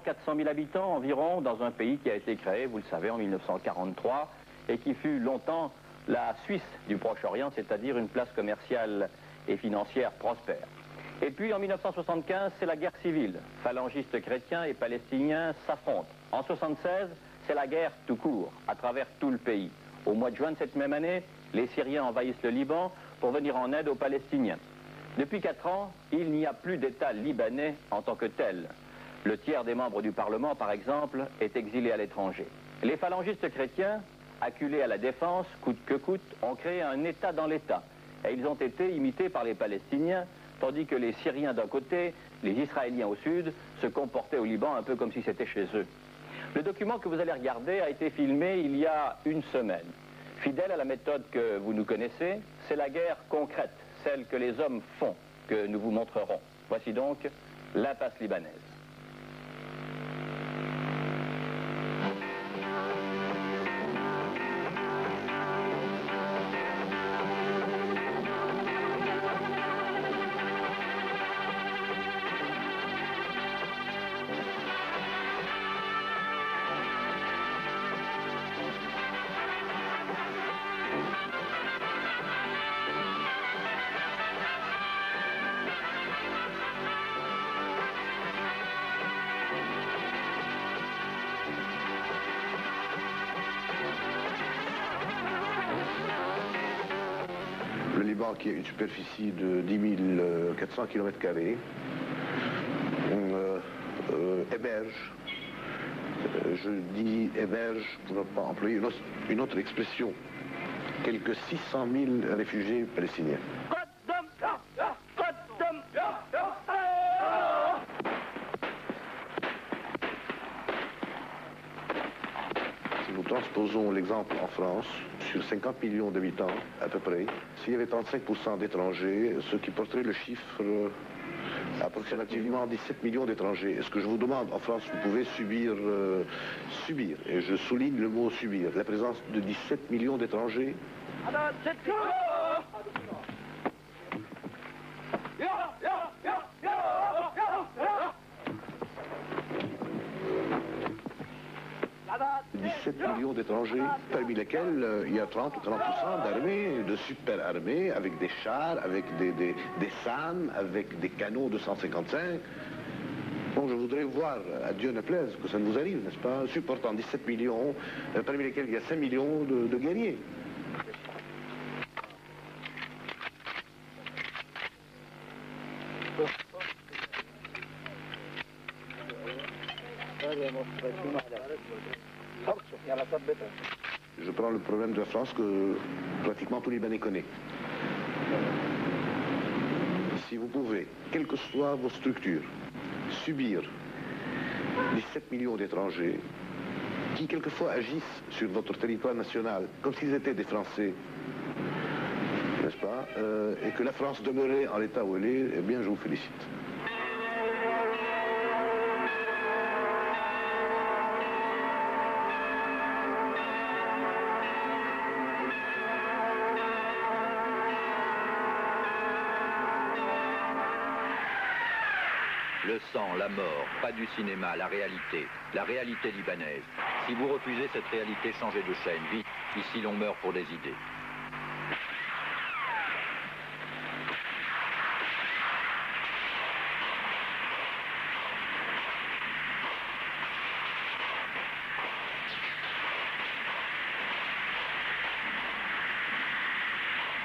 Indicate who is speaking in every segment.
Speaker 1: 400 000 habitants environ dans un pays qui a été créé, vous le savez, en 1943 et qui fut longtemps la Suisse du Proche-Orient, c'est-à-dire une place commerciale et financière prospère. Et puis en 1975, c'est la guerre civile. Phalangistes chrétiens et palestiniens s'affrontent. En 1976, c'est la guerre tout court, à travers tout le pays. Au mois de juin de cette même année, les Syriens envahissent le Liban pour venir en aide aux Palestiniens. Depuis 4 ans, il n'y a plus d'État libanais en tant que tel. Le tiers des membres du Parlement, par exemple, est exilé à l'étranger. Les phalangistes chrétiens, acculés à la défense, coûte que coûte, ont créé un État dans l'État. Et ils ont été imités par les Palestiniens, tandis que les Syriens d'un côté, les Israéliens au sud, se comportaient au Liban un peu comme si c'était chez eux. Le document que vous allez regarder a été filmé il y a une semaine. Fidèle à la méthode que vous nous connaissez, c'est la guerre concrète, celle que les hommes font, que nous vous montrerons. Voici donc l'impasse libanaise.
Speaker 2: Le Liban, qui a une superficie de 10 400 km², héberge, je dis héberge pour ne pas employer une autre expression, quelques 600 000 réfugiés palestiniens. Si nous transposons l'exemple en France, sur 50 millions d'habitants à peu près, s'il y avait 35% d'étrangers, ce qui porterait le chiffre approximativement 17 millions d'étrangers. Est-ce que je vous demande, en France, vous pouvez subir, et je souligne le mot subir, la présence de 17 millions d'étrangers? Millions d'étrangers, parmi lesquels il y a 30 ou 40% d'armées, de super armées, avec des chars, avec des SAM, avec des canons de 155. Bon, je voudrais voir, à Dieu ne plaise, que ça ne vous arrive, n'est-ce pas, supportant 17 millions, parmi lesquels il y a 5 millions de guerriers. Je prends le problème de la France que pratiquement tout Libanais connaît. Si vous pouvez, quelles que soient vos structures, subir 17 millions d'étrangers qui quelquefois agissent sur votre territoire national comme s'ils étaient des Français, n'est-ce pas, et que la France demeurait en l'état où elle est, eh bien je vous félicite.
Speaker 3: Le sang, la mort, pas du cinéma, la réalité libanaise. Si vous refusez cette réalité, changez de chaîne, vite. Ici, l'on meurt pour des idées.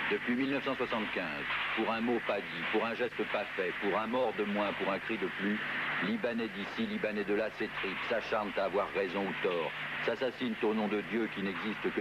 Speaker 3: Depuis 1975, pour un mot pas dit, pour un geste pas fait, pour un mort de moins, pour un cri de plus, Libanais d'ici, Libanais de là s'étripent, s'acharnent à avoir raison ou tort, s'assassinent au nom de Dieu qui n'existe que